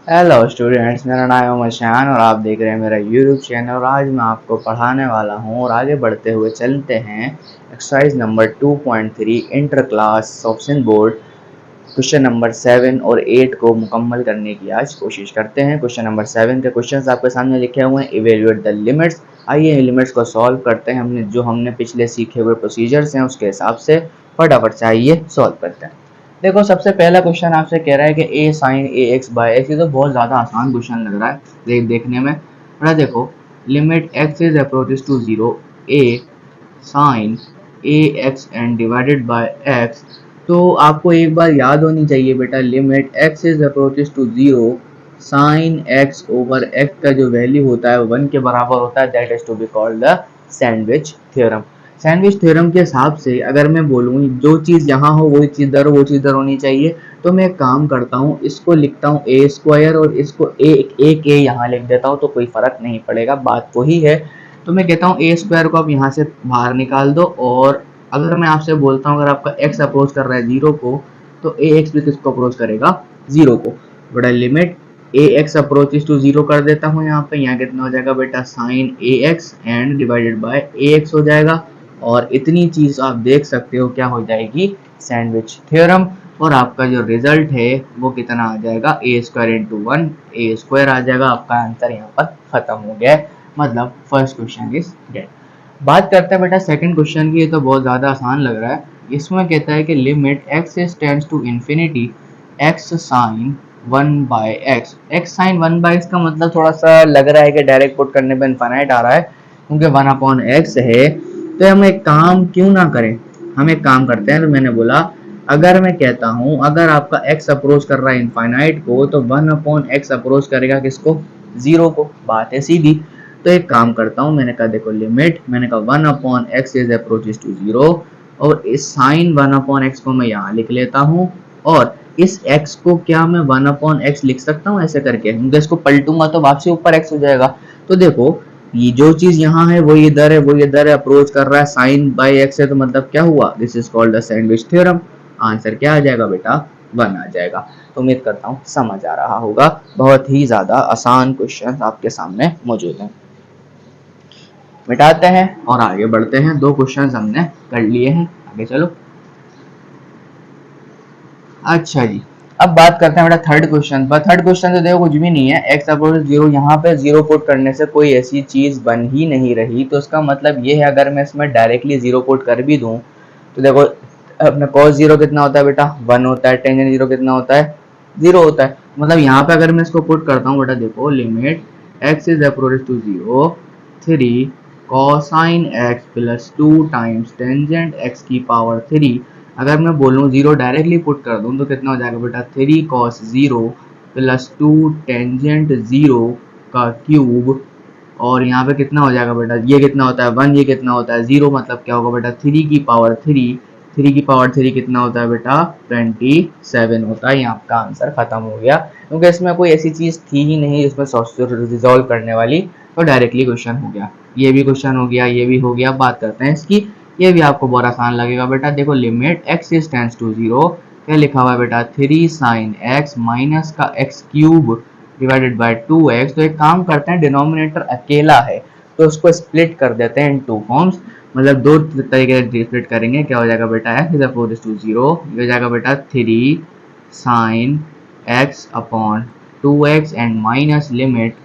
Hello students, मेरा नाम है मोहम्मद शान और आप देख रहे हैं मेरा यूट्यूब चैनल। और आज मैं आपको पढ़ाने वाला हूं और आगे बढ़ते हुए चलते हैं exercise number 2.3 inter class option board question number 7 और 8 को मुकम्मल करने की आज कोशिश करते हैं। क्वेश्चन नंबर 7 के क्वेश्चंस आपके सामने लिखे हुए हैं। Evaluate the limits. आइए लिमिट्स को सॉल्व करते हैं। हमने पिछले सीखे हुए प्रोसीजर्स हैं उसके हिसाब से फटाफट से आइए सॉल्व करते हैं। देखो, सबसे पहला क्वेश्चन आपसे कह रहा है कि ए sine a x bye x. ये तो बहुत ज़्यादा आसान क्वेश्चन लग रहा है देखने में। बड़ा देखो, limit x is approaches to zero a sine a x and divided by x. तो आपको एक बार याद होनी चाहिए बेटा, limit x is approaches to zero sine x over x का जो वैल्यू होता है वो 1 के बराबर होता है। That is to be called the sandwich theorem. Sandwich theorem के हिसाब से अगर मैं बोलूँ जो चीज़ यहाँ हो वही चीज़ इधर हो, वो चीज़ इधर होनी चाहिए, तो मैं एक काम करता हूँ, इसको लिखता हूँ ए स्क्वायर और इसको एक ए यहाँ लिख देता हूँ, तो कोई फर्क नहीं पड़ेगा, बात वही है। तो मैं कहता हूँ ए स्क्वायर को आप यहाँ से बाहर निकाल दो। और अगर मैं आपसे बोलता हूँ अगर आपका एक्स अप्रोच कर रहा है जीरो को, तो ए एक्स भी किसको अप्रोच करेगा? जीरो को। बड़ा limit a x approaches to zero कर देता हूँ यहाँ पे। यहाँ कितना हो जाएगा बेटा? Sine a x and divided by a x हो जाएगा। और इतनी चीज आप देख सकते हो क्या हो जाएगी? Sandwich theorem. और आपका जो रिजल्ट है वो कितना आ जाएगा? ए स्क्वायर इंटू 1 ए स्क्वायर आ जाएगा। आपका आंसर यहाँ पर खत्म हो गया है। मतलब फर्स्ट क्वेश्चन इज डेड। बात करते हैं बेटा सेकंड क्वेश्चन की। ये तो बहुत ज़्यादा आसान लग रहा है। इसमें कहता है कि limit x is tends to infinity x sine 1 by x. X sine 1 by x का मतलब थोड़ा सा लग रहा है कि डायरेक्ट पुट करने पे इनफाइनाइट आ रहा है, क्योंकि 1 अपॉन एक्स है। तो हम एक काम क्यों ना करें, हम एक काम करते हैं। तो मैंने बोला अगर मैं कहता हूं अगर आपका x अप्रोच कर रहा है इनफाइनाइट को, तो 1 अपॉन एक्स अप्रोच करेगा किसको? जीरो को। बात है सीधी। तो एक काम करता हूं, मैंने कहा देखो लिमिट, मैंने कहा 1 upon x is approaches to zero, और इस साइन 1 अपॉन एक्स को मैं यहाँ लिख लेता हूँ। और इस x को क्या मैं 1 अपॉन एक्स लिख सकता हूँ ऐसे करके? तो इसको पलटूंगा तो वापसी ऊपर x हो जाएगा। तो देखो, ये जो चीज यहाँ है वो इधर है, वो इधर है, अप्रोच कर रहा है साइन बाय एक्स है, तो मतलब क्या हुआ? This is called the sandwich theorem. Answer क्या आ जाएगा बेटा? 1 आ जाएगा। तो उम्मीद करता हूँ समझ आ रहा होगा। बहुत ही ज्यादा आसान क्वेश्चन आपके सामने मौजूद है। मिटाते हैं और आगे बढ़ते हैं। दो क्वेश्चन हमने कर लिए हैं, आगे चलो। अच्छा जी, अब बात करते हैं बेटा थर्ड क्वेश्चन पर। थर्ड क्वेश्चन तो देखो कुछ भी नहीं है, एक्स अप्रोच जीरो। यहाँ पे जीरो पुट करने से कोई ऐसी चीज बन ही नहीं रही, तो इसका मतलब ये है अगर मैं इसमें डायरेक्टली जीरो पुट कर भी दूं, तो देखो अपने कॉस जीरो कितना होता है बेटा? 1 होता है। टेंजेंट जीरो कितना होता है? 0 होता है। मतलब यहाँ पे अगर मैं इसको पुट करता हूँ बेटा, देखो limit x is approach to zero 3 cosine x plus 2 times tangent x की पावर 3। अगर मैं बोलूँ जीरो डायरेक्टली पुट कर दूँ तो कितना हो जाएगा बेटा? 3 cos zero plus 2 tangent zero का क्यूब। और यहाँ पे कितना हो जाएगा बेटा? ये कितना होता है? 1। ये कितना होता है? 0। मतलब क्या होगा बेटा? 3 की पावर 3। 3 की पावर 3 कितना होता है बेटा? 27 होता है। ये आपका आंसर खत्म हो गया, क्योंकि इसमें कोई ऐसी चीज थी ही नहीं जिसमें रिजॉल्व करने वाली। तो डायरेक्टली क्वेश्चन हो गया। ये भी क्वेश्चन हो गया, ये भी हो गया। बात करते हैं इसकी। ये भी आपको बहुत आसान लगेगा बेटा। देखो limit x is tends to zero, क्या लिखा हुआ है बेटा? 3 साइन एक्स माइनस का x cube divided by 2x। तो एक काम करते हैं, डिनोमिनेटर अकेला है तो उसको स्प्लिट कर देते हैं इन टू फॉर्म्स। मतलब दो तरीके से स्प्लिट करेंगे। क्या हो जाएगा बेटा? x is approach to zero, ये हो जाएगा बेटा 3 sine x upon 2x and minus limit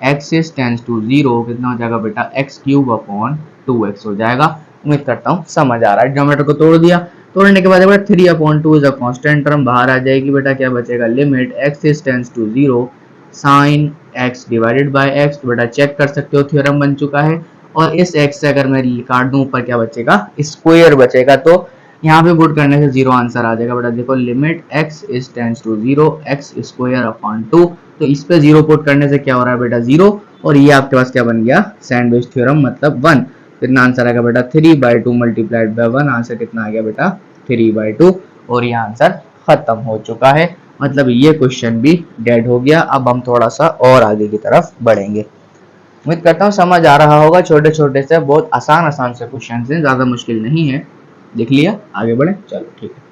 x is tends to zero, कितना हो जाएगा बेटा? x क्यूब अपॉन 2x हो जाएगा। उम्मीद करता हूँ समझ आ रहा है। डिनोमिनेटर को तोड़ दिया, तोड़ने के बाद बेटा 3 upon 2 is a constant term बाहर आ जाएगी बेटा। क्या बचेगा? Limit x is tends to zero sine x divided by x। तो बेटा चेक कर सकते हो थ्योरम बन चुका है। और इस x से अगर मैं काट दूं ऊपर, क्या बचेगा? स्क्वायर बचेगा। तो यहाँ पे पुट करने से जीरो आंसर आ जाएगा बेटा। देखो limit x is tends to zero x square upon 2। तो इस पे जीरो पुट करने से क्या हो रहा है बेटा? जीरो। और ये आपके पास क्या बन गया? सैंडविच थ्योरम मतलब 1। कितना आंसर आएगा बेटा? 3/2 मल्टीप्लाइड बाय 1। आंसर कितना आ गया बेटा? 3/2। और ये आंसर खत्म हो चुका है। मतलब ये क्वेश्चन भी डेड हो गया। अब हम थोड़ा सा और आगे की तरफ बढ़ेंगे। उम्मीद करता हूँ समझ आ रहा होगा। छोटे छोटे से बहुत आसान आसान से क्वेश्चन हैं, ज्यादा मुश्किल नहीं है। देख लिया, आगे बढ़े, चलो ठीक है।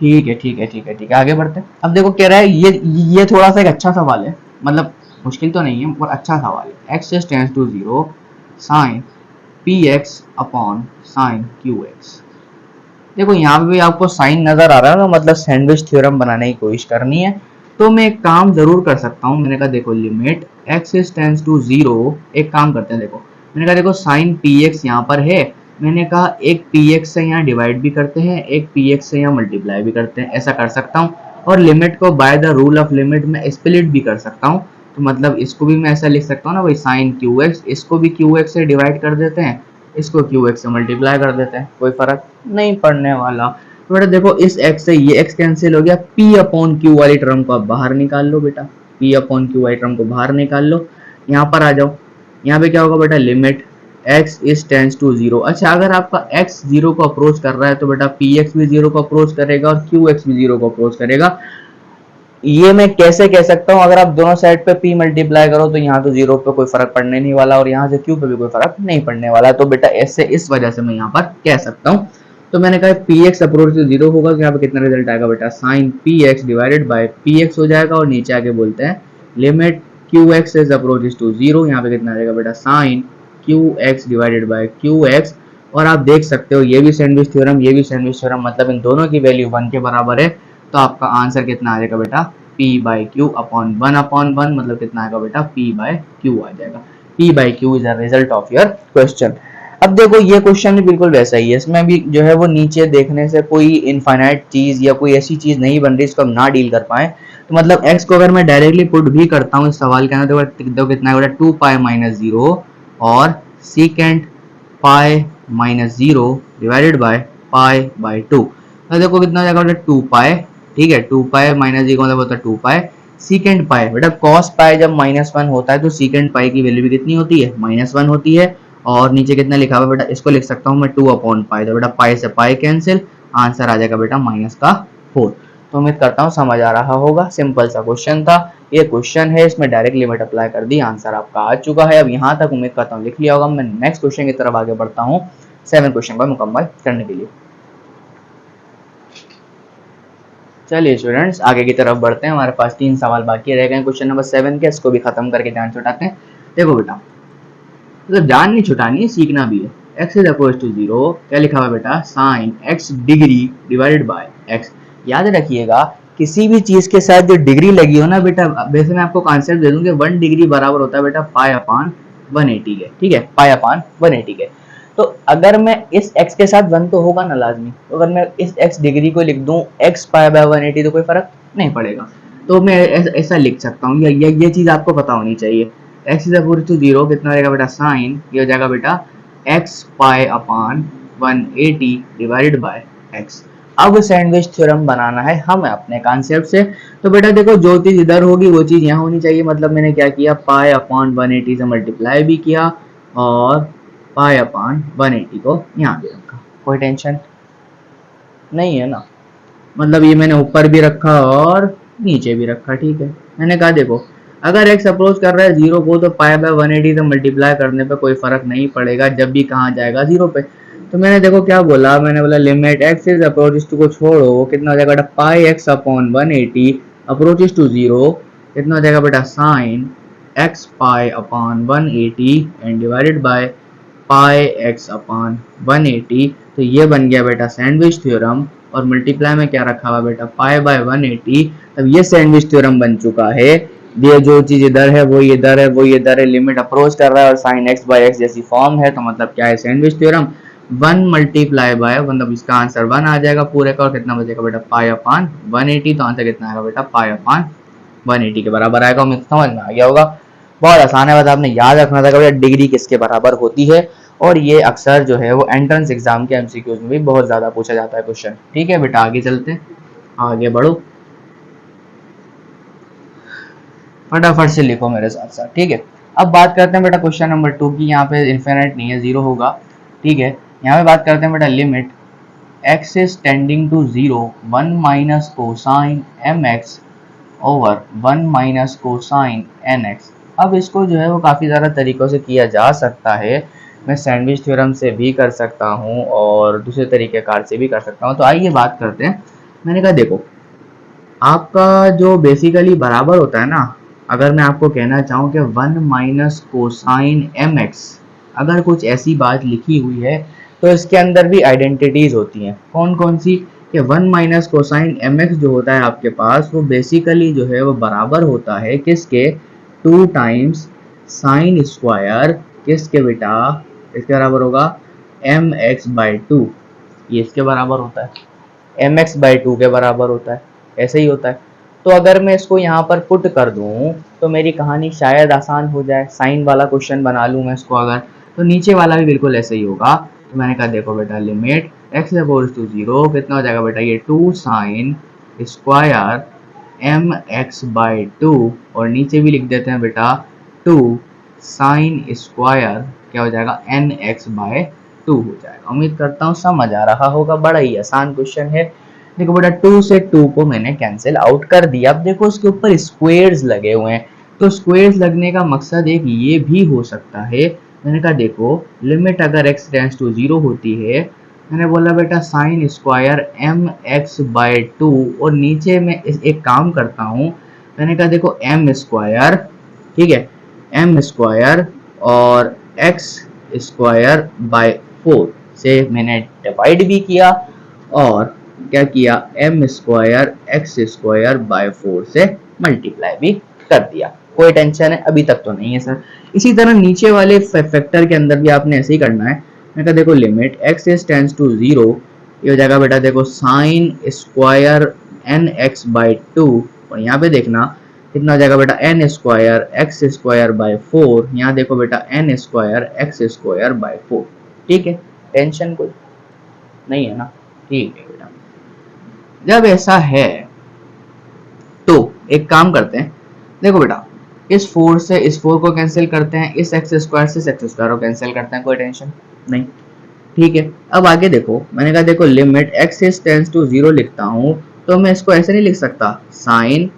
ठीक है ठीक है ठीक है ठीक है, आगे बढ़ते हैं। अब देखो कह रहा है ये थोड़ा सा एक अच्छा सवाल है, मतलब मुश्किल तो नहीं है पर अच्छा सवाल है। x tends to 0 sine px upon sine qx। देखो यहाँ पे भी आपको साइन नजर आ रहा है ना, मतलब सैंडविच थ्योरम बनाने की कोशिश करनी है। तो मैं एक काम जरूर कर सकता हूँ, मैंने कहा देखो लिमिट x टेंड्स टू 0, एक काम करते हैं देखो, मैंने कहा देखो साइन px यहाँ पर है, मैंने कहा एक px से यहाँ डिवाइड भी करते हैं, एक px से यहाँ मल्टीप्लाई भी करते हैं, ऐसा कर सकता हूँ। और लिमिट को by the rule of limit में स्प्लिट भी कर सकता हूँ। तो मतलब इसको भी मैं ऐसा लिख सकता हूँ ना भाई, साइन qx, इसको भी qx से डिवाइड कर देते हैं, इसको qx से मल्टीप्लाई कर देते हैं, कोई फर्क नहीं पड़ने वाला। तो बेटा देखो इस x से ये x कैंसिल हो गया, p अपॉन q वाली टर्म को आप बाहर निकाल लो बेटा, p अपॉन q वाली टर्म को बाहर निकाल लो, यहाँ पर आ जाओ। यहाँ पे क्या होगा बेटा, limit x is tends to 0। अच्छा अगर आपका x 0 को अप्रोच कर रहा है तो बेटा px भी 0 को अप्रोच करेगा और qx भी 0 को अप्रोच करेगा। ये मैं कैसे कह सकता हूँ, अगर आप दोनों साइड पे p मल्टीप्लाई करो तो यहाँ तो 0 पे कोई फर्क पड़ने नहीं वाला और यहाँ से q पे भी कोई फर्क नहीं पड़ने वाला। तो बेटा ऐसे इस वजह से मैं यहाँ पर कह सकता हूँ। तो मैंने कहा px अप्रोच टू 0 होगा, तो यहाँ पे कितना रिजल्ट आएगा बेटा, sine px divided by px हो जाएगा। और नीचे आके बोलते हैं limit qx is approach to 0, यहाँ पे कितना आएगा बेटा, sine qx divided by qx। और आप देख सकते हो ये भी सैंडविच थ्योरम, ये भी सैंडविच थ्योरम, मतलब इन दोनों की वैल्यू 1 के बराबर है। तो आपका आंसर कितना आ जाएगा बेटा, p बाई क्यू अपॉन 1/1, मतलब कितना आएगा बेटा, p बाई क्यू आ जाएगा। p by Q is the result of your question. अब देखो ये क्वेश्चन भी बिल्कुल वैसा ही है, इसमें भी जो है वो नीचे देखने से कोई इनफाइनाइट चीज या कोई ऐसी चीज नहीं बन रही इसको हम ना डील कर पाए। तो मतलब x को अगर मैं डायरेक्टली पुट भी करता हूँ इस सवाल के अंदर, तो कितना है बेटा, 2 पाई माइनस 0 और secant pi minus 0 divided by pi by 2। तो देखो कितना हो जाएगा बेटा, 2 पाई, ठीक है, 2 पाई माइनस 0 मतलब होता है 2 पाई सीकेंट पाई। बेटा कॉस पाई जब -1 होता है तो सीकेंट पाई की वैल्यू भी कितनी होती है, -1 होती है। और नीचे कितना लिखा हुआ है बेटा, इसको लिख सकता हूँ मैं 2 अपॉन पाई, तो बेटा पाई से पाई कैंसिल, आंसर आ जाएगा बेटा -4। तो उम्मीद करता हूँ समझ आ रहा होगा, सिंपल सा क्वेश्चन था, ये क्वेश्चन है, इसमें डायरेक्ट लिमिट अप्लाई कर दी, आंसर आपका आ चुका है। अब यहाँ तक उम्मीद करता हूँ लिख लिया होगा। मैं नेक्स्ट क्वेश्चन की तरफ आगे बढ़ता हूँ 7 क्वेश्चन को मुकम्मल करने के लिए। चलिए स्टूडेंट्स आगे की तरफ बढ़ते हैं, हमारे पास 3 सवाल बाकी रह गए क्वेश्चन नंबर 7 के, इसको भी खत्म करके जान छुटाते हैं। देखो बेटा मतलब जान नहीं छुटानी है, सीखना भी है। x इज अपोज टू 0, क्या लिखा हुआ बेटा, sine x degree divided by x। याद रखिएगा किसी भी चीज के साथ जो डिग्री लगी हो ना बेटा, वैसे मैं आपको कॉन्सेप्ट दे दूं कि 1 डिग्री बराबर होता है बेटा पाई अपॉन 180 के, ठीक है, पाई अपॉन 180 के। तो अगर मैं इस x के साथ 1 तो होगा ना लाजमी, तो अगर मैं इस x डिग्री को लिख दूं x पाई बाय 180 तो कोई फर्क नहीं पड़ेगा। तो मैं ऐसा लिख सकता हूँ, ये चीज आपको पता होनी चाहिए। x इज अपोज टू 0 कितना हो जाएगा बेटा, साइन ये हो जाएगा बेटा x pi upon 180 divided by x। अब सैंडविच थ्योरम बनाना है हमें अपने कॉन्सेप्ट से। तो बेटा देखो जो चीज इधर होगी वो चीज यहाँ होनी चाहिए, मतलब मैंने क्या किया, पाई अपॉन 180 से मल्टीप्लाई भी किया और पाई अपॉन 180 को यहाँ भी रखा, कोई टेंशन नहीं है ना, मतलब ये मैंने ऊपर भी रखा और नीचे भी रखा, ठीक है। मैंने कहा देखो अगर x अप्रोच कर रहा है 0 को तो पाई बाय 180 से मल्टीप्लाई करने पे कोई फर्क नहीं पड़ेगा, जब भी कहाँ जाएगा 0 पे। तो मैंने देखो क्या बोला, मैंने बोला limit x is approach to को छोड़ो, कितना हो जाएगा बेटा, pi x upon 180 approaches to 0, कितना हो जाएगा बेटा, sine x pi upon 180 and divided by pi x upon 180। तो ये बन गया बेटा सैंडविच थ्योरम, और मल्टीप्लाई में क्या रखा हुआ बेटा, पाई बाय 180। अब ये सैंडविच थ्योरम बन चुका है, ये जो चीज इधर है वो इधर है, वो इधर है, लिमिट अप्रोच कर रहा है और साइन x बाय x जैसी फॉर्म है, तो मतलब क्या है, सैंडविच थ्योरम। 1 मल्टीप्लाई बाय, मतलब इसका आंसर 1 आ जाएगा पूरे का, और कितना बचेगा बेटा, पाई अपॉन 180। तो आंसर कितना आएगा बेटा, पाई अपॉन 180 के बराबर आएगा। उम्मीद समझ में आ गया होगा, बहुत आसान है, बस आपने याद रखना था बेटा डिग्री किसके बराबर होती है, और ये अक्सर जो है वो एंट्रेंस एग्जाम के एमसीक्यूज में भी बहुत ज्यादा पूछा जाता है क्वेश्चन। ठीक है बेटा आगे चलते हैं, आगे बढ़ो, फटाफट से लिखो मेरे साथ साथ, ठीक है। अब बात करते हैं बेटा क्वेश्चन नंबर 2 की, यहाँ पे इन्फिनिट नहीं है, 0 होगा, ठीक है। यहाँ पे बात करते हैं बेटा limit x is tending to 0 1 minus cosine mx over 1 minus cosine nx। अब इसको जो है वो काफ़ी ज़्यादा तरीक़ों से किया जा सकता है, मैं सैंडविच थ्योरम से भी कर सकता हूँ और दूसरे तरीक़ेकार से भी कर सकता हूँ। तो आइए बात करते हैं। मैंने कहा देखो आपका जो बेसिकली बराबर होता है ना, अगर मैं आपको कहना चाहूँ कि 1 माइनस कोसाइन एम एक्स, अगर कुछ ऐसी बात लिखी हुई है तो इसके अंदर भी आइडेंटिटीज होती हैं। कौन कौन सी? कि 1 माइनस कोसाइन एम एक्स जो होता है आपके पास, वो बेसिकली जो है वो बराबर होता है किसके? 2 टाइम्स साइन स्क्वायर किसके बेटा? इसके बराबर होगा एम एक्स बाई टू। ये इसके बराबर होता है, एम एक्स बाई टू के बराबर होता है, ऐसे ही होता है। तो अगर मैं इसको यहाँ पर पुट कर दूँ तो मेरी कहानी शायद आसान हो जाए, साइन वाला क्वेश्चन बना लूँ मैं इसको अगर, तो नीचे वाला भी बिल्कुल ऐसे ही होगा। तो मैंने कहा देखो बेटा लिमिट एक्स इक्वल्स टू 0 कितना हो जाएगा बेटा? ये 2 sine square M x by two, और नीचे भी लिख देते हैं बेटा 2 साइन स्क्वायर क्या हो जाएगा? एन एक्स बाय 2 हो जाएगा। उम्मीद करता हूँ समझ आ रहा होगा, बड़ा ही आसान क्वेश्चन है। देखो बेटा 2 से 2 को मैंने कैंसिल आउट कर दिया। अब देखो उसके ऊपर स्क्वायर्स लगे हुए हैं, तो स्क्वायर्स लगने का मकसद एक ये भी हो सकता है। मैंने कहा देखो लिमिट अगर x टेंड्स टू 0 होती है, मैंने बोला बेटा sine square M x by two, और नीचे मैं एक काम करता हूँ, मैंने कहा देखो एम स्क्वायर, ठीक है, एम स्क्वायर और एक्स स्क्वायर बाय 4 से मैंने डिवाइड भी किया, और क्या किया? M square x square by 4 से मल्टीप्लाई भी कर दिया। कोई टेंशन है अभी तक तो नहीं है सर। इसी तरह नीचे वाले फैक्टर के अंदर भी आपने ऐसे ही करना है। मैं कहा देखो limit x is tends to 0, ये हो जाएगा बेटा देखो sine square n x by two, और यहाँ पे देखना कितना हो जाएगा बेटा? N square x square by 4, यहाँ देखो बेटा n square x square by 4। ठीक है, टेंशन कोई नहीं है ना? ठीक है बेटा, जब ऐसा है तो एक काम करते हैं, देखो बेटा इस 4 से इस 4 को कैंसिल करते हैं, इस एक्स स्क्वायर से एक्स स्क्वायर को कैंसिल करते हैं, कोई टेंशन नहीं। ठीक है, अब आगे देखो, मैंने कहा देखो limit x is tends to 0 लिखता हूं, तो मैं इसको ऐसे नहीं लिख सकता, sine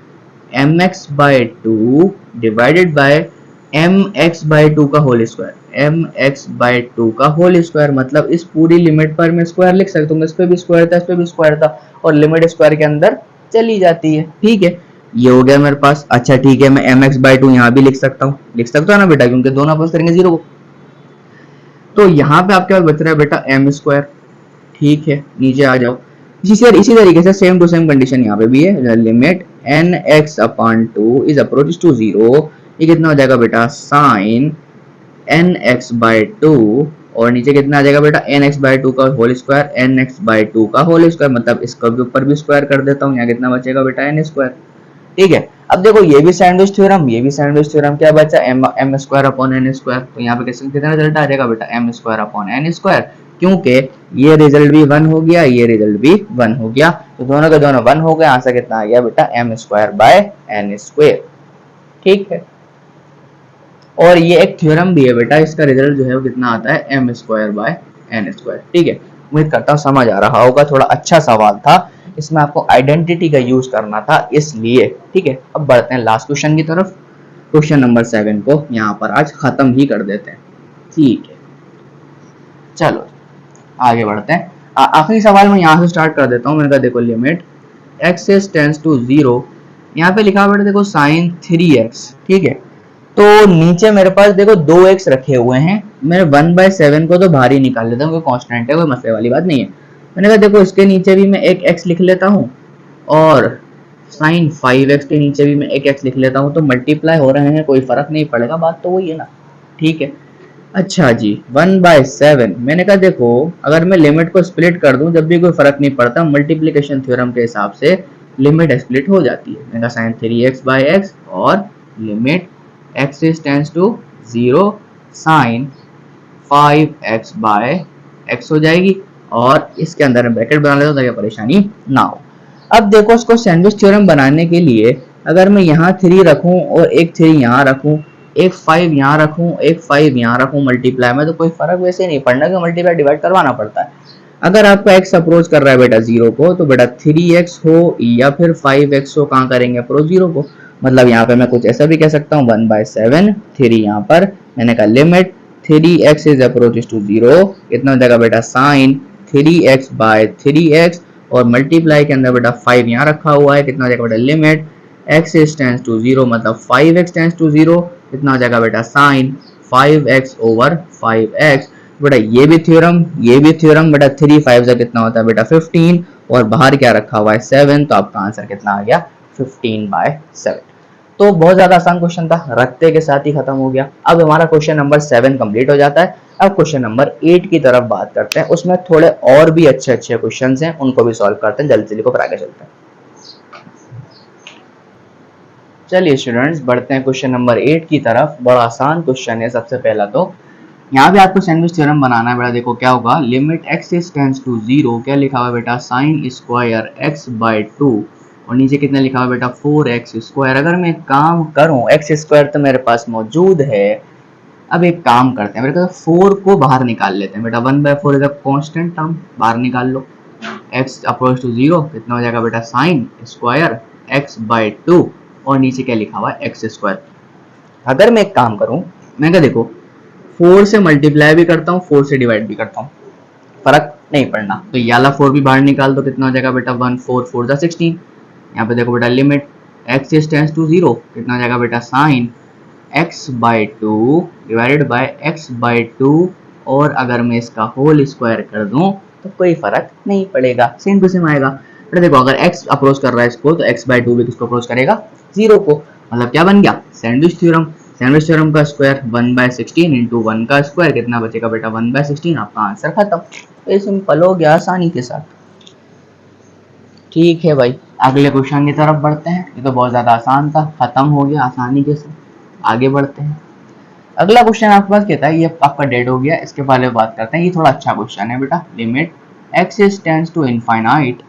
M x by two divided by M x by two का whole square, M x by two का होल स्क्वायर, मतलब इस पूरी लिमिट पर मैं स्क्वायर लिख सकता हूँ। इस पे भी स्क्वायर था, इस पे भी स्क्वायर था, और लिमिट स्क्वायर के अंदर चली जाती है। ठीक है, ये हो गया मेरे पास। अच्छा ठीक है, मैं एम एक्स बाई टू यहाँ भी लिख सकता हूँ, लिख सकता हूँ ना बेटा, क्योंकि दोनों अपोज करेंगे 0 को। तो यहाँ पे आपके पास बच रहा है बेटा एम स्क्वायर। ठीक है, नीचे आ जाओ। इसी तरीके से सेम टू सेम कंडीशन यहाँ पे भी है, limit n x upon two is approach to 0, ये कितना हो जाएगा बेटा? Sine n x by two, और नीचे कितना आ जाएगा बेटा? एन एक्स बाई टू का whole square, n x by two का होल स्क्वायर, मतलब इसका भी ऊपर भी स्क्वायर कर देता हूँ, यहाँ कितना बचेगा बेटा? N square. ठीक है, अब देखो ये भी सैंडविच थ्योरम, ये भी सैंडविच थ्योरम, क्या बचा? M square upon n square. तो यहाँ पे कैसे कितना रिजल्ट आ जाएगा बेटा? M square upon n square, क्योंकि ये रिजल्ट भी 1 हो गया, ये रिजल्ट भी 1 हो गया, तो दोनों के दोनों 1 हो गए। यहाँ से कितना आ गया बेटा? M square by n square. ठीक है, और ये एक थ्योरम भी है बेटा, इसका रिजल्ट जो है वो कितना आता है? M square by n square. ठीक है, उम्मीद करता हूँ समझ आ रहा होगा, थोड़ा अच्छा सवाल था, इसमें आपको आइडेंटिटी का यूज करना था इसलिए। ठीक है, अब बढ़ते हैं लास्ट क्वेश्चन की तरफ। क्वेश्चन नंबर 7 को यहाँ पर आज खत्म ही कर देते हैं। ठीक है, चलो आगे बढ़ते हैं। आखिरी सवाल मैं यहाँ से स्टार्ट कर देता हूँ। मैंने कहा देखो limit x is tends to 0, यहाँ पे लिखा हुआ है देखो साइन 3x। ठीक है, तो नीचे मेरे पास देखो 2x रखे हुए हैं, मैं 1/7 को तो बाहर ही निकाल लेता हूँ, कोई कांस्टेंट है, कोई मसले वाली बात नहीं है। मैंने कहा देखो इसके नीचे भी मैं एक x लिख लेता हूँ, और साइन 5x के नीचे भी मैं एक x लिख लेता हूँ, तो मल्टीप्लाई हो रहे हैं, कोई फर्क नहीं पड़ेगा, बात तो वही है ना। ठीक है, अच्छा जी 1/7, मैंने कहा देखो अगर मैं लिमिट को स्प्लिट कर दूं जब भी कोई फर्क नहीं पड़ता, मल्टीप्लिकेशन थ्योरम के हिसाब से लिमिट स्प्लिट हो जाती है। मैंने कहा साइन 3x/x और limit x is tends to 0 sine 5x/x हो जाएगी, और इसके अंदर मैं ब्रैकेट बना लेता हूँ ताकि परेशानी ना हो। अब देखो इसको सैंडविच थ्योरम बनाने के लिए अगर मैं यहाँ 3 रखूँ और एक 3 यहाँ रखूँ, एक 5 यहाँ रखूँ, एक 5 यहाँ रखूँ मल्टीप्लाई में, तो कोई फर्क वैसे नहीं पड़ना कि मल्टीप्लाई डिवाइड करवाना पड़ता है। अगर आपका x अप्रोच कर रहा है बेटा 0 को, तो बेटा 3x हो या फिर 5x हो, कहाँ करेंगे अप्रोच 0 को, मतलब यहाँ पे मैं कुछ ऐसा भी कह सकता हूँ 1/7 3 यहाँ पर। मैंने कहा limit 3x is approach to 0, कितना हो जाएगा बेटा? साइन 3x/3x, और मल्टीप्लाई के अंदर बेटा 5 यहाँ रखा हुआ है, कितना हो जाएगा बेटा लिमिट x टेंस टू 0 मतलब 5x टेंस टू 0, कितना हो जाएगा बेटा साइन 5x ओवर 5x। बेटा ये भी थ्योरम बेटा 3 5 से कितना होता है बेटा 15 और बाहर क्या रखा हुआ है 7, तो आपका आंसर कितना आ गया 15/7। तो बहुत ज्यादा आसान क्वेश्चन था, रखते के साथ ही खत्म हो गया। अब हमारा क्वेश्चन नंबर 7 कंप्लीट हो जाता है। अब क्वेश्चन नंबर 8 की तरफ बात करते हैं, उसमें थोड़े और भी अच्छे अच्छे क्वेश्चन हैं, उनको भी सॉल्व करते हैं जल्दी को, फिर आगे चलते हैं। चलिए स्टूडेंट्स बढ़ते हैं क्वेश्चन नंबर 8 की तरफ। बड़ा आसान क्वेश्चन है। सबसे पहला तो यहाँ पे आपको सैंडविच थ्योरम बनाना है बेटा। देखो क्या होगा, लिमिट x टेंस टू 0, क्या लिखा हुआ है बेटा साइन स्क्वायर x/2 और नीचे कितना लिखा हुआ बेटा 4x²। अगर मैं काम करूं x² तो मेरे पास मौजूद है। अब एक काम करते हैं, मेरे को 4 को बाहर निकाल लेते हैं बेटा। 1/4 इज अ कांस्टेंट टर्म, बाहर निकाल लो। x अप्रोच टू 0 कितना हो जाएगा बेटा साइन स्क्वायर x/2 और नीचे क्या लिखा हुआ है x²। अगर मैं एक काम करूं, मैं क्या देखो 4 से मल्टीप्लाई भी करता हूँ, 4 से डिवाइड भी करता हूँ, फर्क नहीं पड़ना। तो ये वाला 4 भी बाहर निकाल दो, कितना हो जाएगा बेटा 1 4 4 16। यहाँ पे देखो बेटा लिमिट x टेंस टू 0 कितना हो जाएगा बेटा sign x/2 divided by x/2 और अगर मैं इसका होल स्क्वायर कर दूं तो कोई फर्क नहीं पड़ेगा, सेम टू सेम आएगा। बेटा देखो अगर x अप्रोच कर रहा है इसको, तो x/2 भी किसको अप्रोच करेगा 0 को, मतलब क्या बन गया सैंडविच थ्योरम। सैंडविच थ्योरम का स्क्वायर 1/16 इंटू 1 का स्क्वायर कितना बचेगा बेटा 1/16। आपका आंसर खत्म। ये सिंपल हो गया आसानी के साथ। ठीक है भाई, अगले क्वेश्चन की तरफ बढ़ते हैं। ये तो बहुत ज्यादा आसान था, खत्म हो गया आसानी के साथ। आगे बढ़ते हैं। अगला क्वेश्चन आपके पास कहता है, ये आपका डेड हो गया, इसके बारे में बात करते हैं। ये थोड़ा अच्छा क्वेश्चन है बेटा। Limit x tends to infinite,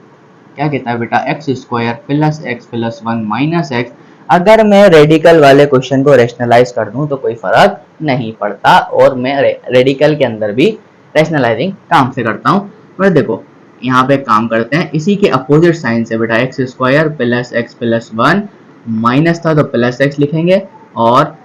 क्या कहता है बेटा x² plus x plus 1 minus x। अगर मैं रेडिकल वाले क्वेश्चन को रेशनलाइज कर दूं तो कोई फर्क नहीं पड़ता, और मैं रेडिकल के अंदर भी रेशनलाइजिंग काम से करता हूं। पर देखो यहाँ पे काम करते हैं, इसी के अपोजिट साइन से बेटा x² plus x plus 1 minus था तो प्लस x लिखेंगे, और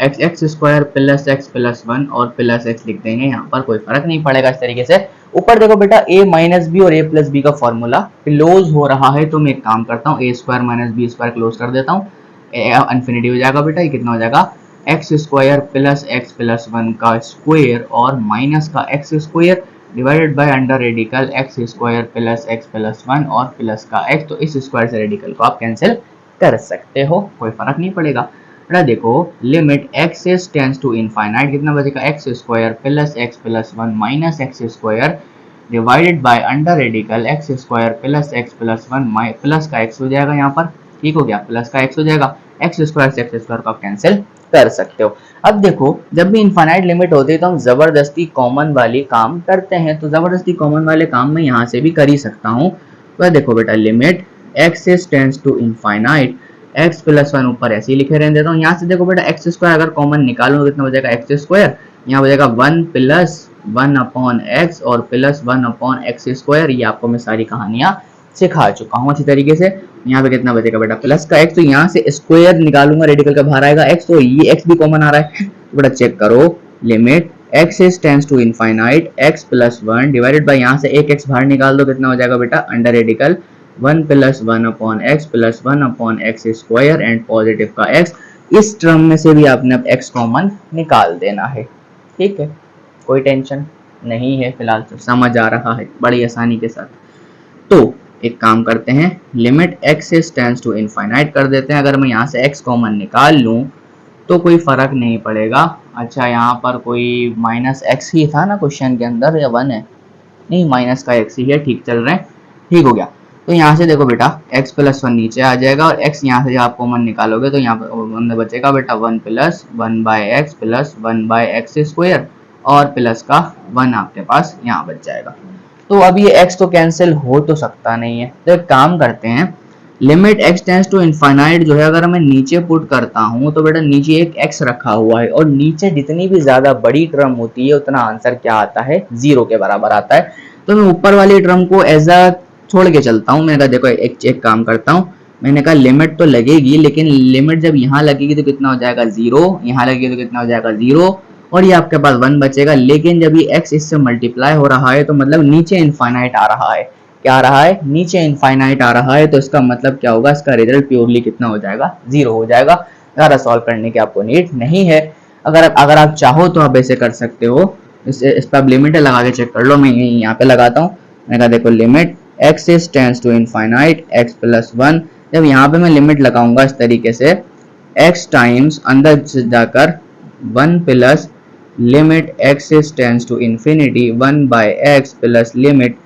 x² प्लस x प्लस 1 और प्लस x लिख देंगे। यहाँ पर कोई फर्क नहीं पड़ेगा इस तरीके से। ऊपर देखो बेटा a माइनस बी और a प्लस बी का फॉर्मूला क्लोज हो रहा है, तो मैं एक काम करता हूँ a² माइनस b² क्लोज कर देता हूँ, इन्फिनिटी हो जाएगा बेटा। ये कितना हो जाएगा x² प्लस x प्लस 1 का स्क्वायर और माइनस का x² divided by under radical x² plus x plus 1 और प्लस का x। तो इस स्क्वायर से रेडिकल को आप कैंसिल कर सकते हो, कोई फर्क नहीं पड़ेगा। बेटा देखो limit x tends to infinite कितना बचेगा x² plus x plus 1 minus x² divided by under radical x² plus x plus 1 plus का x हो जाएगा यहाँ पर। ठीक हो गया, प्लस का x हो जाएगा, x² से x² को आप कैंसिल कर सकते हो। अब देखो जब भी इनफाइनाइट लिमिट होती है तो हम जबरदस्ती कॉमन वाली काम करते हैं, तो जबरदस्ती कॉमन वाले काम में यहाँ से भी कर ही सकता हूँ। तो देखो बेटा limit x tends to infinite x plus 1 ऊपर ऐसे ही लिखे रहने देता हूँ। यहाँ से देखो बेटा x² अगर कॉमन निकालूं तो कितना हो जाएगा x², यहाँ हो जाएगा 1 प्लस 1 अपॉन x और प्लस 1 अपॉन x²। ये आपको मैं सारी कहानियां सिखा चुका हूँ अच्छी तरीके से। यहाँ पे कितना बचेगा बेटा प्लस का x, तो यहाँ से स्क्वायर निकालूंगा रेडिकल का बाहर आएगा x, तो ये x भी कॉमन आ रहा है। तो बेटा चेक करो limit x tends to infinite x plus 1 divided by यहाँ से एक x बाहर निकाल दो, कितना हो जाएगा बेटा under radical 1 plus 1 upon x plus 1 upon x² and positive का x। इस टर्म में से भी आपने अब x कॉमन निकाल देना है। ठीक है, कोई टेंशन नहीं है फिलहाल, तो समझ आ रहा है बड़ी आसानी के साथ। तो एक काम करते हैं, limit x tends to infinite कर देते हैं। अगर मैं यहाँ से x कॉमन निकाल लूँ तो कोई फर्क नहीं पड़ेगा। अच्छा यहाँ पर कोई माइनस x ही था ना क्वेश्चन के अंदर, या 1 है? नहीं, माइनस का x ही है, ठीक चल रहे हैं, ठीक हो गया। तो यहाँ से देखो बेटा x प्लस 1 नीचे आ जाएगा और x यहाँ से आप कॉमन निकालोगे तो यहाँ पर बचेगा बेटा 1 plus 1 by x plus 1 by x² और प्लस का 1 आपके पास यहाँ बच जाएगा। तो अब ये x तो कैंसिल हो तो सकता नहीं है, तो एक काम करते हैं, limit x tends to infinite जो है अगर मैं नीचे पुट करता हूँ तो बेटा नीचे एक x रखा हुआ है, और नीचे जितनी भी ज्यादा बड़ी टर्म होती है उतना आंसर क्या आता है 0 के बराबर आता है। तो मैं ऊपर वाली टर्म को एज अ छोड़ के चलता हूँ। मैंने कहा देखो एक काम करता हूँ, मैंने कहा लिमिट तो लगेगी, लेकिन लिमिट जब यहाँ लगेगी तो कितना हो जाएगा 0, यहाँ लगेगी तो कितना हो जाएगा 0 और ये आपके पास 1 बचेगा। लेकिन जब ये x इससे मल्टीप्लाई हो रहा है तो मतलब नीचे इनफाइनाइट आ रहा है, क्या आ रहा है, नीचे इनफाइनाइट आ रहा है, तो इसका मतलब क्या होगा, इसका रिजल्ट प्योरली कितना हो जाएगा, 0 हो जाएगा। ज़्यादा सॉल्व करने की आपको नीड नहीं है। अगर आप चाहो तो आप ऐसे कर सकते हो, इस पर लिमिट लगा के चेक कर लो। मैं यहाँ पे लगाता हूँ, मैंने कहा देखो limit x is tends to infinite x plus 1। जब यहाँ पे मैं लिमिट लगाऊंगा इस तरीके से, x टाइम्स अंदर से जाकर 1 plus limit x is tends to infinity 1 by x plus limit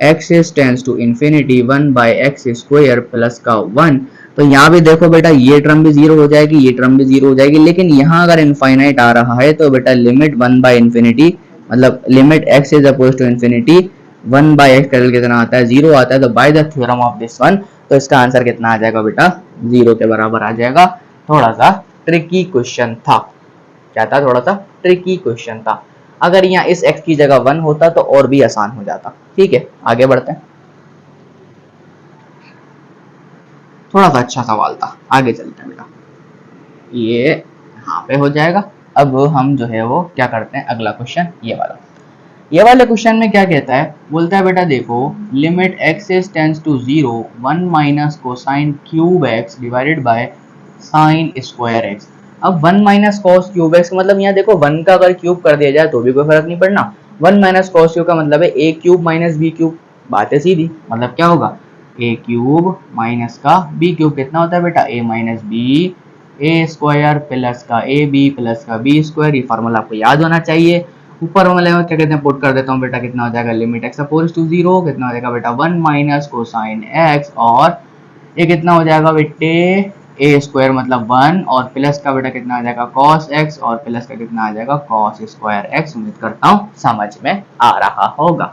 x is tends to infinity 1 by x square plus का 1। तो यहाँ भी देखो बेटा ये टर्म भी 0 हो जाएगी, ये टर्म भी 0 हो जाएगी, लेकिन यहाँ अगर इनफाइनाइट आ रहा है तो बेटा लिमिट 1 बाय इन्फिनिटी, मतलब limit x is approach to infinity 1 by x का कितना आता है, 0 आता है। तो by the theorem of this one, तो इसका आंसर कितना आ जाएगा बेटा, 0 के बराबर आ जाएगा। थोड़ा सा ट्रिकी क्वेश्चन था, क्या था, थोड़ा सा ट्रिकी क्वेश्चन था। अगर यहाँ इस x की जगह 1 होता तो और भी आसान हो जाता। ठीक है, आगे बढ़ते हैं, थोड़ा सा अच्छा सवाल था, आगे चलते हैं बेटा। ये यहाँ पे हो जाएगा। अब हम जो है वो क्या करते हैं, अगला क्वेश्चन ये वाले क्वेश्चन में क्या कहता है, बोलता है बेटा देखो limit x is tends to 0 1 minus cosine cube x divided by sine square x। अब 1 माइनस कॉस क्यूब एक्स, मतलब यहाँ देखो 1 का अगर क्यूब कर दिया जाए तो भी कोई फर्क नहीं पड़ना। 1 माइनस कॉस क्यूब का मतलब है ए क्यूब माइनस बी क्यूब, बात है सीधी। मतलब क्या होगा, ए क्यूब माइनस का बी क्यूब कितना होता है बेटा, ए माइनस बी ए स्क्वायर प्लस का ए बी प्लस का बी स्क्वायर। ये फार्मूला आपको याद होना चाहिए। ऊपर वाले में क्या कहते हैं, पुट कर देता हूँ बेटा, कितना हो जाएगा लिमिट एक्स अपोज टू 0, कितना हो जाएगा बेटा 1 माइनस कोसाइन एक्स, और ये कितना हो जाएगा बेटे ए स्क्वायर मतलब 1, और प्लस का बेटा कितना आ जाएगा कॉस एक्स, और प्लस का कितना आ जाएगा कॉस स्क्वायर एक्स। उम्मीद करता हूँ समझ में आ रहा होगा।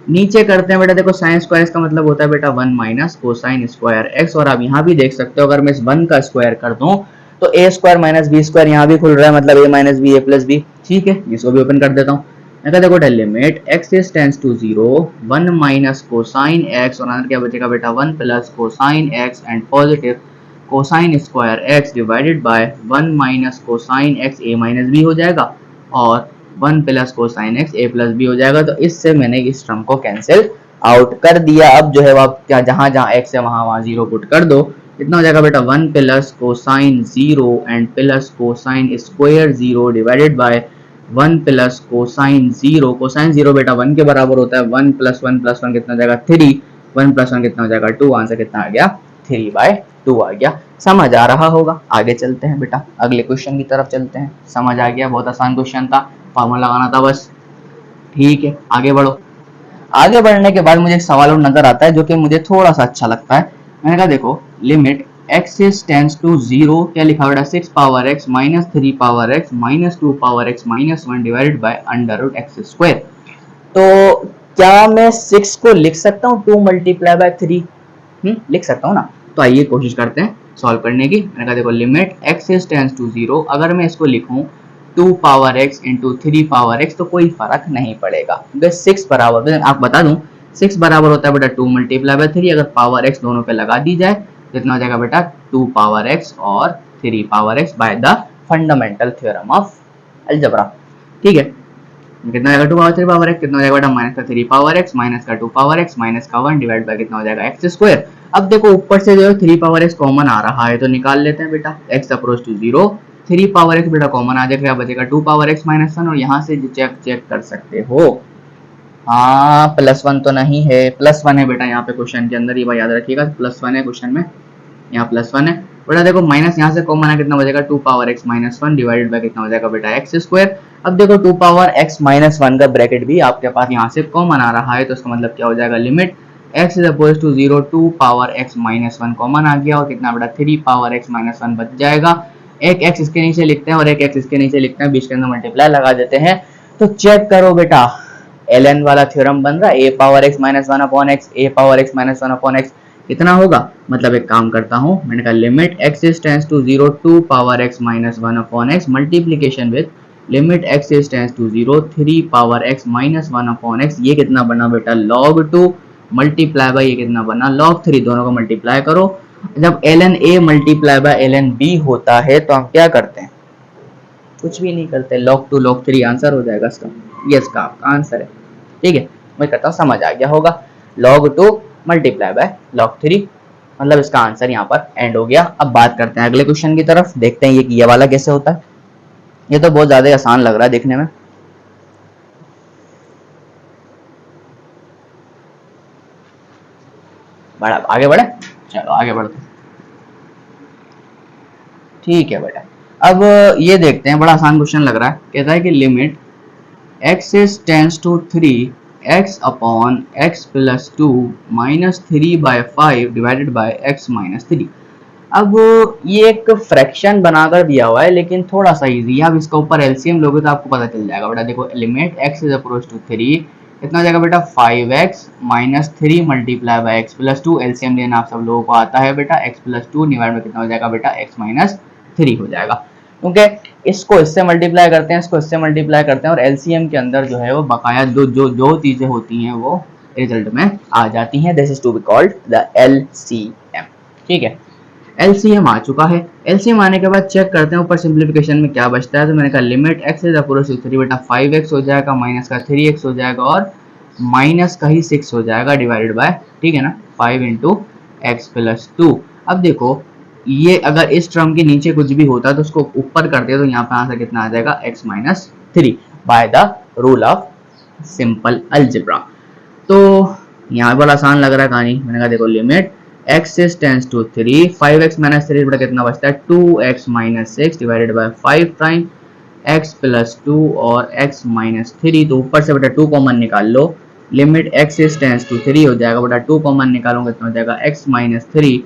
नीचे करते हैं बेटा, देखो साइन स्क्वायर एक्स का मतलब होता है बेटा 1 माइनस कोसाइन स्क्वायर एक्स, और आप यहाँ भी देख सकते हो अगर मैं इस 1 का स्क्वायर कर दूं तो ए स्क्वायर माइनस बी स्क्वायर यहाँ भी खुल रहा है, मतलब ए माइनस बी ए प्लस बी। ठीक है, इसको भी ओपन कर देता हूँ। मैं देखो limit x is tends to 0 1 minus cosine x, और अंदर क्या बचेगा बेटा 1 plus cosine x and positive cosine square x divided by 1 minus cosine x a minus b हो जाएगा, और 1 plus cosine x a plus b हो जाएगा। तो इससे मैंने इस टर्म को कैंसिल आउट कर दिया। अब जो है आप क्या जहां जहां एक्स है वहां वहां 0 पुट कर दो, कितना हो जाएगा बेटा 1 plus cosine 0 and plus cosine square 0 divided by 1 plus cosine 0। Cosine 0 बेटा 1 के बराबर होता है, 1 प्लस 1 प्लस 1 कितना हो जाएगा 3, 1 प्लस 1 कितना हो जाएगा 2, आंसर कितना आ गया 3/2 आ गया। समझ आ रहा होगा। आगे चलते हैं बेटा, अगले क्वेश्चन की तरफ चलते हैं। समझ आ गया, बहुत आसान क्वेश्चन था, फॉर्मूला लगाना था बस। ठीक है, आगे बढ़ो। आगे बढ़ने के बाद मुझे एक सवाल और नजर आता है जो कि मुझे थोड़ा सा अच्छा लगता है। मैंने कहा देखो limit x is tends to 0, क्या लिखा बेटा 6 power x minus 3 power x minus 2 power x minus 1 divided by under root x square. तो क्या मैं 6 को लिख सकता हूँ 2 मल्टीप्लाई बाय 3? लिख सकता हूँ ना। तो आइए कोशिश करते हैं सॉल्व करने की। मैंने कहा देखो limit x is tends to 0, अगर मैं इसको लिखूं 2 power x into 3 power x तो कोई फर्क नहीं पड़ेगा, क्योंकि 6 बराबर, आप बता दूं 6 बराबर होता है बेटा 2 मल्टीप्लाई बाय 3। अगर पावर x दोनों पे लगा दी जाए तो इतना हो जाएगा बेटा 2 पावर x और 3 power x by the fundamental theorem of algebra. ठीक है, कितना हो जाएगा 2 पावर 3 पावर x, कितना हो जाएगा बेटा माइनस का 3 पावर x माइनस का 2 पावर x माइनस का 1 डिवाइड बाय कितना हो जाएगा x स्क्वायर। अब देखो ऊपर से जो है 3 पावर x कॉमन आ रहा है तो निकाल लेते हैं बेटा, x approach to 0, 3 power x बेटा कॉमन आ जाएगा, क्या बचेगा 2 पावर x माइनस 1, और यहाँ से चेक कर सकते हो। हाँ प्लस 1 तो नहीं है, प्लस 1 है बेटा यहाँ पे क्वेश्चन के अंदर, ये बात याद रखिएगा, प्लस 1 है क्वेश्चन में, यहाँ प्लस 1 है बेटा। देखो माइनस यहाँ से कॉमन है, कितना बचेगा 2 power x minus 1 divided bye कितना हो जाएगा बेटा x स्क्वायर। अब देखो 2 पावर x माइनस 1 का ब्रैकेट भी आपके पास यहाँ से कॉमन आ रहा है, तो इसका मतलब क्या हो जाएगा limit x is approach to 0 2 power x minus 1 common आ गया, और कितना बेटा 3 पावर x माइनस 1 बच जाएगा। एक x इसके नीचे लिखते हैं और एक x इसके नीचे लिखते हैं, बीच के अंदर मल्टीप्लाई लगा देते हैं। तो चेक करो बेटा ln वाला थ्योरम बन रहा है, a power x minus 1 upon x, a power x minus 1 upon x कितना होगा। मतलब एक काम करता हूँ, मैंने कहा limit x is tends to 0 2 power x minus 1 upon x multiplication with limit x is tends to 0 3 power x minus 1 upon x। ये कितना बना बेटा log 2 मल्टीप्लाई बाय ये कितना बना log 3, दोनों को मल्टीप्लाई करो। जब ln a multiply by ln b होता है तो हम क्या करते हैं, कुछ भी नहीं करते, log 2 log 3 आंसर हो जाएगा इसका, ये इसका आपका आंसर है। ठीक है, मैं कहता हूँ समझ आ गया होगा। log 2 मल्टीप्लाई बाय log 3, मतलब इसका आंसर यहाँ पर एंड हो गया। अब बात करते हैं अगले क्वेश्चन की तरफ, देखते हैं ये वाला कैसे होता है। ये तो बहुत ज्यादा आसान लग रहा है देखने में। बड़ा आगे बढ़े, चलो आगे बढ़ते हैं। ठीक है बेटा, अब ये देखते हैं, बड़ा आसान क्वेश्चन लग रहा है। कहता है कि limit x is tends to 3 x upon x plus 2 minus 3 by 5 divided by x minus 3। अब ये एक फ्रैक्शन बनाकर दिया हुआ है लेकिन थोड़ा सा इजी है। अब इसका ऊपर एलसीएम लोगे तो आपको पता चल जाएगा बेटा। देखो limit x is approach to 3, कितना हो जाएगा बेटा 5x minus 3 multiply by x plus 2। LCM लेना आप सब लोगों को आता है बेटा। x प्लस 2 डिवाइड में कितना हो जाएगा बेटा x माइनस 3 हो जाएगा, क्योंकि इसको इससे मल्टीप्लाई करते हैं, इसको इससे मल्टीप्लाई करते हैं और एलसीएम के अंदर जो है वो बकाया जो चीजें होती हैं वो रिजल्ट में आ जाती हैं। This is to be called the LCM. ठीक है, एलसीएम आ चुका है। एलसीएम आने के बाद चेक करते हैं ऊपर सिंप्लीफिकेशन में क्या बचता है। तो मैंने कहा limit x is approach to 3 बेटा 5x हो जाएगा, माइनस का 3x हो जाएगा और माइनस का ही 6 हो जाएगा डिवाइडेड बाय, ठीक है ना, 5 इंटू एक्स प्लस 2। अब देखो ये अगर इस टर्म के नीचे कुछ भी होता है तो उसको ऊपर करते हैं तो यहाँ पे आंसर कितना आ जाएगा x minus 3 by the rule of simple algebra. तो यहाँ पर आसान लग रहा है कहानी। मैंने कहा देखो limit x is tends to 3, 5x minus 3 बड़ा कितना बचता है 2x minus 6 divided by 5 time x plus 2 और x माइनस 3। तो ऊपर से बेटा 2 कॉमन निकाल लो। Limit x is tends to 3 हो जाएगा बेटा, 2 कॉमन निकालोगे कितना हो जाएगा x minus 3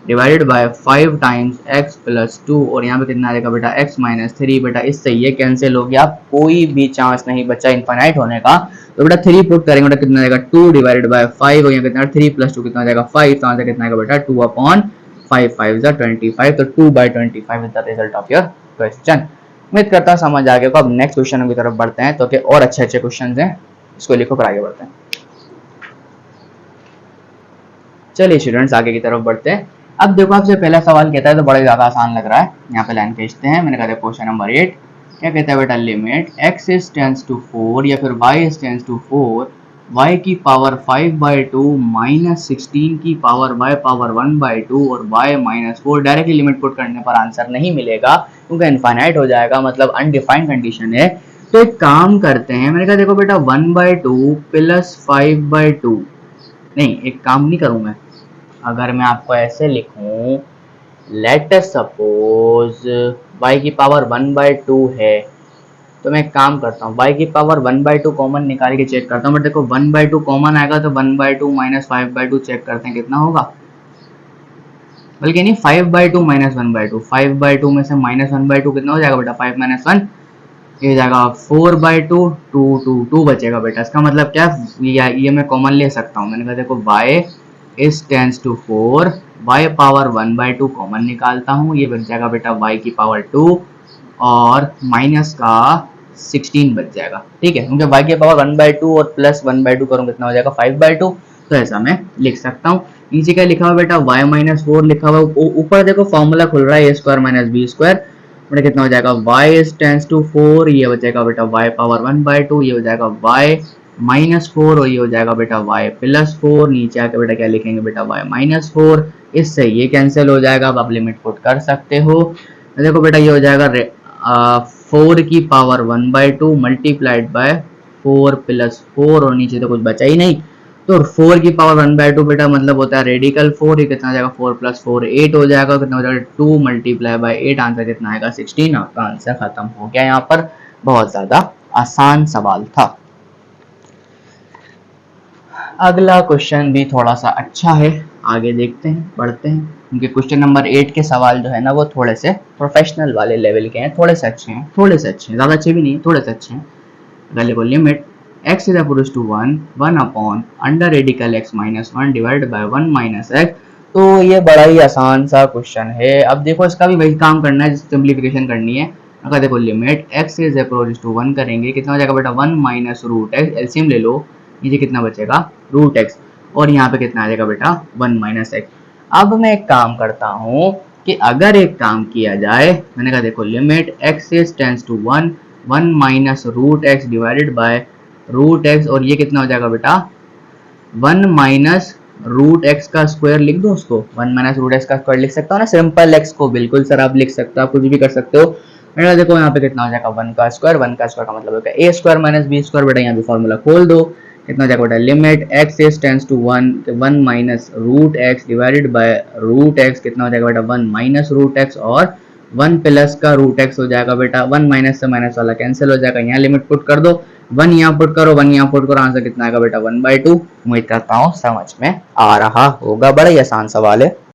divided by 5 times x plus 2 और यहाँ पे कितना आ जाएगा बेटा x माइनस 3। बेटा इससे ये कैंसिल हो गया, कोई भी चांस नहीं बचा इनफाइनाइट होने का। तो बेटा 3 पुट करेंगे बेटा कितना आ जाएगा 2 डिवाइडेड बाय 5 और यहाँ कितना 3 प्लस 2 कितना आ जाएगा 5। तो आंसर कितना आएगा बेटा 2 अपॉन 5, 5 is 25। तो 2 by 25 is the result of your question। उम्मीद करता हूँ समझ आ गया को। अब नेक्स्ट क्वेश्चन की तरफ बढ़ते हैं। तो और अच्छे क्वेश्चन हैं, इसको लिखो फिर आगे बढ़ते हैं। चलिए स्टूडेंट्स आगे की तरफ बढ़ते हैं। अब देखो आपसे पहला सवाल कहता है तो बड़ा ज्यादा आसान लग रहा है। यहाँ पे लाइन खींचते हैं। मैंने कहा क्वेश्चन नंबर 8 क्या कहता है बेटा limit x is tends to 4 या फिर y is tends to 4 y की पावर 5/2 माइनस 16 की पावर y पावर 1/2 और y minus 4। Directly limit put करने पर आंसर नहीं मिलेगा क्योंकि इनफाइनाइट हो जाएगा, मतलब अनडिफाइंड कंडीशन है। तो एक काम करते हैं, मैंने कहा देखो बेटा 1/2 प्लस 5/2, नहीं एक काम नहीं करूँ मैं। अगर मैं आपको ऐसे लिखूं लेट सपोज y की पावर 1/2 है तो मैं एक काम करता हूँ y की पावर 1/2 कॉमन निकाल के चेक करता हूँ। बट देखो 1/2 कॉमन आएगा तो 1/2 माइनस 5/2 चेक करते हैं कितना होगा, बल्कि नहीं 5/2 माइनस 1/2, 5/2 में से माइनस 1/2 कितना हो जाएगा बेटा 5 माइनस 1 ये हो जाएगा 4/2, 2 बचेगा बेटा। इसका मतलब क्या, ये मैं कॉमन ले सकता हूँ। मैंने कहा देखो y is tends to 4, y power 1/2 common निकालता हूँ, ये बच जाएगा बेटा y की पावर 2 और माइनस का 16 बच जाएगा। ठीक है, क्योंकि y की पावर 1/2 और प्लस 1/2 करूँ कितना हो जाएगा 5/2। तो ऐसा मैं लिख सकता हूँ। नीचे क्या लिखा हुआ बेटा y माइनस 4 लिखा हुआ, ऊपर देखो फॉर्मूला खुल रहा है a square minus b square. बेटा कितना हो जाएगा y is tends to 4, ये हो जाएगा बेटा y पावर 1/2, ये हो जाएगा y माइनस 4 और ये हो जाएगा बेटा y प्लस 4। नीचे आके बेटा क्या लिखेंगे बेटा y माइनस 4, इससे ये कैंसिल हो जाएगा। अब आप लिमिट पुट कर सकते हो। देखो बेटा ये हो जाएगा 4 की पावर 1/2 मल्टीप्लाइड बाय 4 प्लस 4 और नीचे तो कुछ बचा ही नहीं। तो 4 की पावर 1/2 बेटा मतलब होता है रेडिकल 4, ये कितना हो जाएगा 4 प्लस 4 8 हो जाएगा। कितना हो जाएगा 2 मल्टीप्लाई बाय 8, आंसर कितना आएगा 16। आपका आंसर खत्म हो गया। यहाँ पर बहुत ज्यादा आसान सवाल था। अगला क्वेश्चन भी थोड़ा सा अच्छा है, आगे देखते हैं बढ़ते हैं, क्योंकि क्वेश्चन नंबर 8 के सवाल जो है ना वो थोड़े से प्रोफेशनल वाले लेवल के हैं, थोड़े से अच्छे हैं, ज़्यादा अच्छे भी नहीं, थोड़े से अच्छे हैं। अगर देखो limit x is approach to 1 upon under radical x minus 1 divided by 1 minus x। तो ये बड़ा ही आसान सा क्वेश्चन है। अब देखो इसका भी वही काम करना है जिससे सिंप्लीफिकेशन करनी है। अगर देखो limit x is approach to 1 करेंगे कितना हो जाएगा बेटा 1 माइनस रूट x, एलसीएम ले लो, नीचे कितना बचेगा रूट x और यहाँ पे कितना आ जाएगा बेटा 1 माइनस x। अब मैं एक काम करता हूँ कि अगर एक काम किया जाए, मैंने कहा देखो limit x is tends to 1 minus root x divided by root x और ये कितना हो जाएगा बेटा 1 माइनस रूट एक्स का स्क्वायर लिख दो उसको, 1 माइनस रूट एक्स का स्क्वायर लिख सकता हूँ ना, सिंपल एक्स को। बिल्कुल सर आप लिख सकते हो, आप कुछ भी कर सकते हो। बेटा देखो यहाँ पे कितना हो जाएगा 1 का स्क्वायर, 1 का स्क्वायर का मतलब होगा ए स्क्वायर माइनस बी स्क्वायर। बेटा यहाँ पे फॉर्मूला खोल दो, कितना हो जाएगा बेटा, limit x is tends to 1, 1 minus root x divided by root x, कितना हो जाएगा बेटा 1 माइनस रूट एक्स, और 1 प्लस का रूट एक्स हो जाएगा बेटा, 1 माइनस से माइनस वाला कैंसिल हो जाएगा। यहाँ लिमिट पुट कर दो, 1 यहाँ पुट करो, 1 यहाँ पुट करो, आंसर कितना आएगा बेटा 1/2। उम्मीद करता हूँ समझ में आ रहा होगा, बड़ा ही आसान सवाल है।